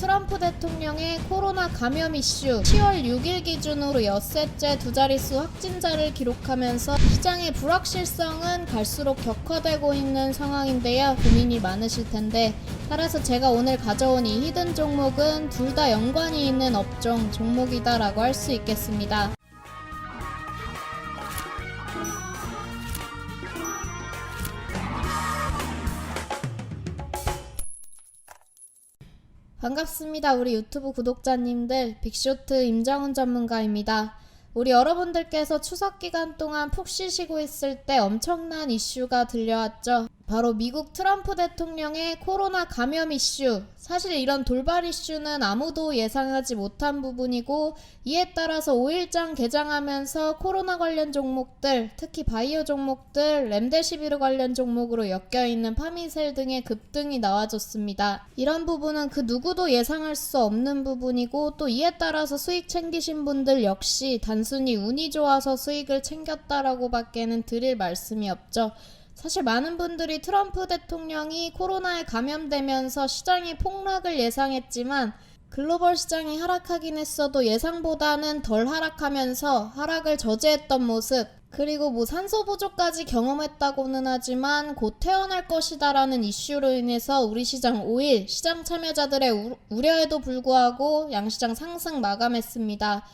트럼프 대통령의 코로나 감염 이슈 10월 6일 기준으로 엿새째 두 자릿수 확진자를 기록하면서 시장의 불확실성은 갈수록 격화되고 있는 상황인데요. 고민이 많으실 텐데, 따라서 제가 오늘 가져온 이 히든 종목은 둘 다 연관이 있는 업종 종목이다라고 할 수 있겠습니다. 반갑습니다. 우리 유튜브 구독자님들, 빅쇼트 임정훈 전문가입니다. 우리 여러분들께서 추석 기간 동안 푹 쉬시고 있을 때 엄청난 이슈가 들려왔죠. 바로 미국 트럼프 대통령의 코로나 감염 이슈. 사실 이런 돌발 이슈는 아무도 예상하지 못한 부분이고, 이에 따라서 5일장 개장하면서 코로나 관련 종목들, 특히 바이오 종목들, 렘데시비르 관련 종목으로 엮여있는 파미셀 등의 급등이 나와줬습니다. 이런 부분은 그 누구도 예상할 수 없는 부분이고, 또 이에 따라서 수익 챙기신 분들 역시 단순히 운이 좋아서 수익을 챙겼다라고 밖에는 드릴 말씀이 없죠. 사실 많은 분들이 트럼프 대통령이 코로나에 감염되면서 시장의 폭락을 예상했지만, 글로벌 시장이 하락하긴 했어도 예상보다는 덜 하락하면서 하락을 저지했던 모습, 그리고 산소 부족까지 경험했다고는 하지만 곧 태어날 것이다 라는 이슈로 인해서 우리 시장 5일 시장 참여자들의 우려에도 불구하고 양시장 상승 마감했습니다.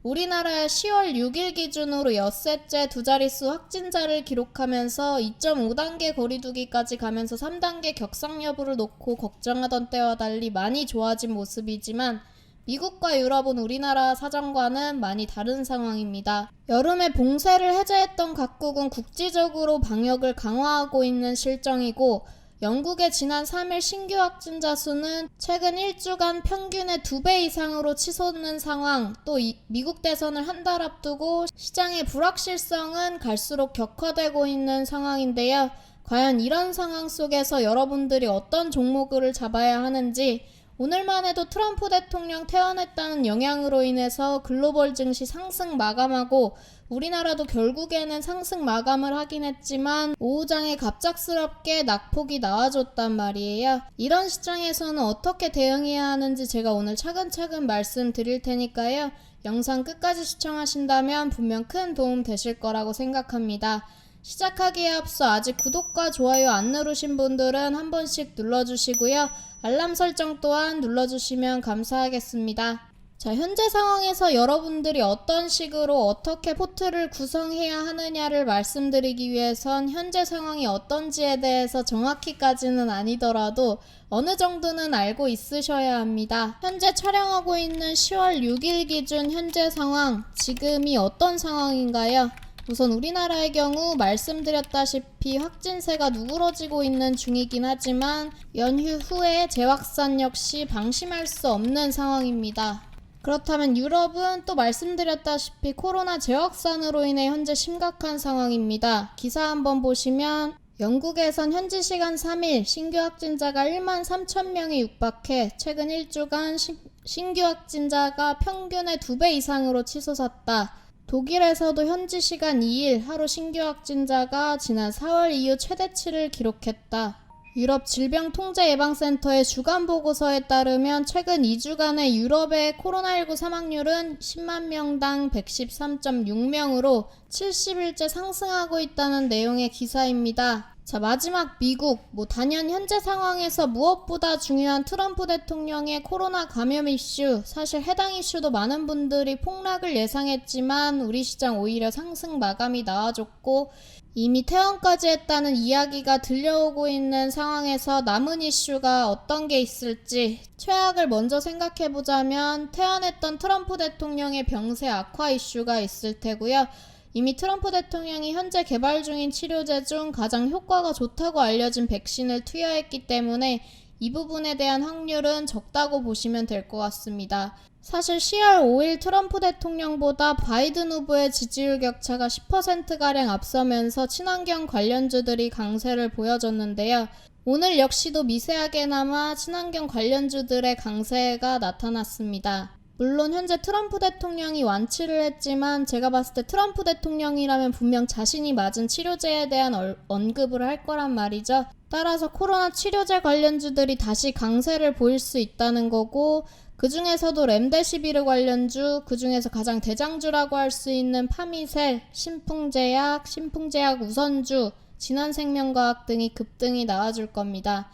우리나라의 10월 6일 기준으로 엿새째 두 자릿수 확진자를 기록하면서 2.5단계 거리두기까지 가면서 3단계 격상 여부를 놓고 걱정하던 때와 달리 많이 좋아진 모습이지만, 미국과 유럽은 우리나라 사정과는 많이 다른 상황입니다. 여름에 봉쇄를 해제했던 각국은 국지적으로 방역을 강화하고 있는 실정이고, 영국의 지난 3일 신규 확진자 수는 최근 1주간 평균의 2배 이상으로 치솟는 상황, 또 미국 대선을 한 달 앞두고 시장의 불확실성은 갈수록 격화되고 있는 상황인데요. 과연 이런 상황 속에서 여러분들이 어떤 종목을 잡아야 하는지, 오늘만 해도 트럼프 대통령 퇴원했다는 영향으로 인해서 글로벌 증시 상승 마감하고 우리나라도 결국에는 상승 마감을 하긴 했지만 오후장에 갑작스럽게 낙폭이 나와줬단 말이에요. 이런 시장에서는 어떻게 대응해야 하는지 제가 오늘 차근차근 말씀드릴 테니까요. 영상 끝까지 시청하신다면 분명 큰 도움 되실 거라고 생각합니다. 시작하기에 앞서 아직 구독과 좋아요 안 누르신 분들은 한 번씩 눌러주시고요. 알람 설정 또한 눌러주시면 감사하겠습니다. 자, 현재 상황에서 여러분들이 어떤 식으로 어떻게 포트를 구성해야 하느냐를 말씀드리기 위해선 현재 상황이 어떤지에 대해서 정확히까지는 아니더라도 어느 정도는 알고 있으셔야 합니다. 현재 촬영하고 있는 10월 6일 기준 현재 상황, 지금이 어떤 상황인가요? 우선 우리나라의 경우 말씀드렸다시피 확진세가 누그러지고 있는 중이긴 하지만 연휴 후에 재확산 역시 방심할 수 없는 상황입니다. 그렇다면 유럽은 또 말씀드렸다시피 코로나 재확산으로 인해 현재 심각한 상황입니다. 기사 한번 보시면 영국에선 현지 시간 3일 신규 확진자가 1만 3천 명에 육박해 최근 1주간 신규 확진자가 평균의 2배 이상으로 치솟았다. 독일에서도 현지 시간 2일 하루 신규 확진자가 지난 4월 이후 최대치를 기록했다. 유럽 질병통제예방센터의 주간 보고서에 따르면 최근 2주간의 유럽의 코로나19 사망률은 10만 명당 113.6명으로 70일째 상승하고 있다는 내용의 기사입니다. 자, 마지막 미국, 단연 현재 상황에서 무엇보다 중요한 트럼프 대통령의 코로나 감염 이슈, 사실 해당 이슈도 많은 분들이 폭락을 예상했지만 우리 시장 오히려 상승 마감이 나와줬고, 이미 퇴원까지 했다는 이야기가 들려오고 있는 상황에서 남은 이슈가 어떤 게 있을지, 최악을 먼저 생각해보자면 퇴원했던 트럼프 대통령의 병세 악화 이슈가 있을 테고요. 이미 트럼프 대통령이 현재 개발 중인 치료제 중 가장 효과가 좋다고 알려진 백신을 투여했기 때문에 이 부분에 대한 확률은 적다고 보시면 될 것 같습니다. 사실 10월 5일 트럼프 대통령보다 바이든 후보의 지지율 격차가 10%가량 앞서면서 친환경 관련주들이 강세를 보여줬는데요. 오늘 역시도 미세하게나마 친환경 관련주들의 강세가 나타났습니다. 물론 현재 트럼프 대통령이 완치를 했지만 제가 봤을 때 트럼프 대통령이라면 분명 자신이 맞은 치료제에 대한 언급을 할 거란 말이죠. 따라서 코로나 치료제 관련주들이 다시 강세를 보일 수 있다는 거고, 그 중에서도 렘데시비르 관련주, 그 중에서 가장 대장주라고 할 수 있는 파미셀, 신풍제약, 신풍제약 우선주, 진한생명과학 등이 급등이 나와줄 겁니다.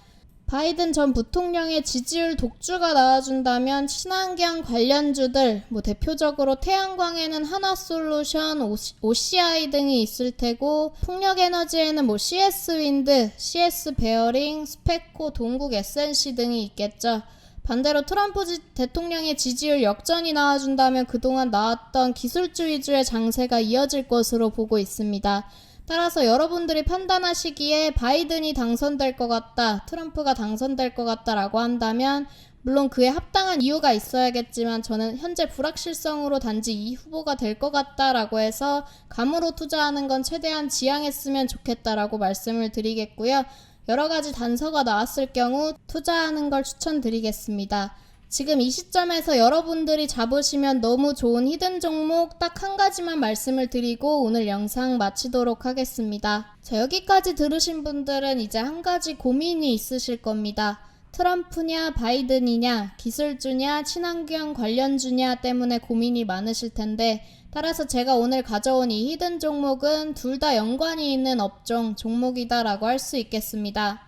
바이든 전 부통령의 지지율 독주가 나와준다면 친환경 관련주들, 대표적으로 태양광에는 하나솔루션, OCI 등이 있을 테고, 풍력에너지에는 CS 윈드, CS 베어링, 스페코, 동국 SNC 등이 있겠죠. 반대로 트럼프 대통령의 지지율 역전이 나와준다면 그동안 나왔던 기술주 위주의 장세가 이어질 것으로 보고 있습니다. 따라서 여러분들이 판단하시기에 바이든이 당선될 것 같다, 트럼프가 당선될 것 같다라고 한다면 물론 그에 합당한 이유가 있어야겠지만 저는 현재 불확실성으로 단지 이 후보가 될 것 같다라고 해서 감으로 투자하는 건 최대한 지양했으면 좋겠다라고 말씀을 드리겠고요. 여러가지 단서가 나왔을 경우 투자하는 걸 추천드리겠습니다. 지금 이 시점에서 여러분들이 잡으시면 너무 좋은 히든 종목 딱 한 가지만 말씀을 드리고 오늘 영상 마치도록 하겠습니다. 자, 여기까지 들으신 분들은 이제 한 가지 고민이 있으실 겁니다. 트럼프냐 바이든이냐, 기술주냐 친환경 관련주냐 때문에 고민이 많으실 텐데, 따라서 제가 오늘 가져온 이 히든 종목은 둘 다 연관이 있는 업종 종목이다라고 할 수 있겠습니다.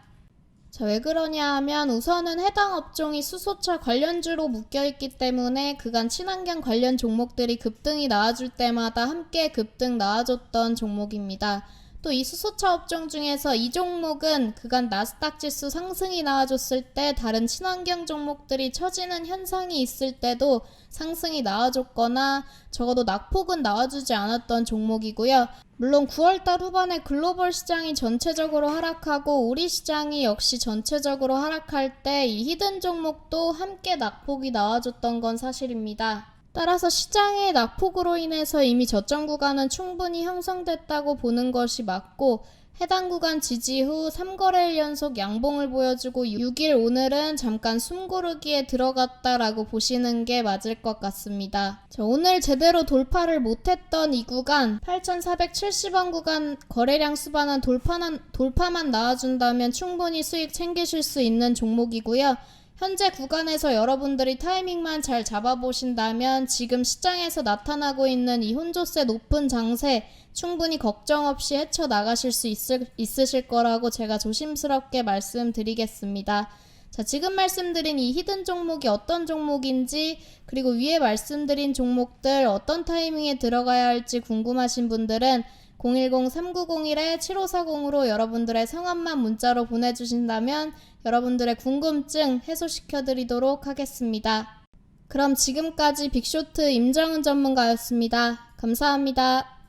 자, 왜 그러냐 하면 우선은 해당 업종이 수소차 관련주로 묶여있기 때문에 그간 친환경 관련 종목들이 급등이 나와줄 때마다 함께 급등 나와줬던 종목입니다. 또 이 수소차 업종 중에서 이 종목은 그간 나스닥 지수 상승이 나와줬을 때 다른 친환경 종목들이 처지는 현상이 있을 때도 상승이 나와줬거나 적어도 낙폭은 나와주지 않았던 종목이고요. 물론 9월달 후반에 글로벌 시장이 전체적으로 하락하고 우리 시장이 역시 전체적으로 하락할 때 이 히든 종목도 함께 낙폭이 나와줬던 건 사실입니다. 따라서 시장의 낙폭으로 인해서 이미 저점 구간은 충분히 형성됐다고 보는 것이 맞고, 해당 구간 지지 후 3거래일 연속 양봉을 보여주고 6일 오늘은 잠깐 숨고르기에 들어갔다라고 보시는 게 맞을 것 같습니다. 자, 오늘 제대로 돌파를 못했던 이 구간 8,470원 구간 거래량 수반은 돌파만 나와준다면 충분히 수익 챙기실 수 있는 종목이고요. 현재 구간에서 여러분들이 타이밍만 잘 잡아보신다면 지금 시장에서 나타나고 있는 이 혼조세 높은 장세 충분히 걱정 없이 헤쳐나가실 수 있으실 거라고 제가 조심스럽게 말씀드리겠습니다. 자, 지금 말씀드린 이 히든 종목이 어떤 종목인지, 그리고 위에 말씀드린 종목들 어떤 타이밍에 들어가야 할지 궁금하신 분들은 010-3901-7540으로 여러분들의 성함만 문자로 보내주신다면 여러분들의 궁금증 해소시켜드리도록 하겠습니다. 그럼 지금까지 빅쇼트 임정은 전문가였습니다. 감사합니다.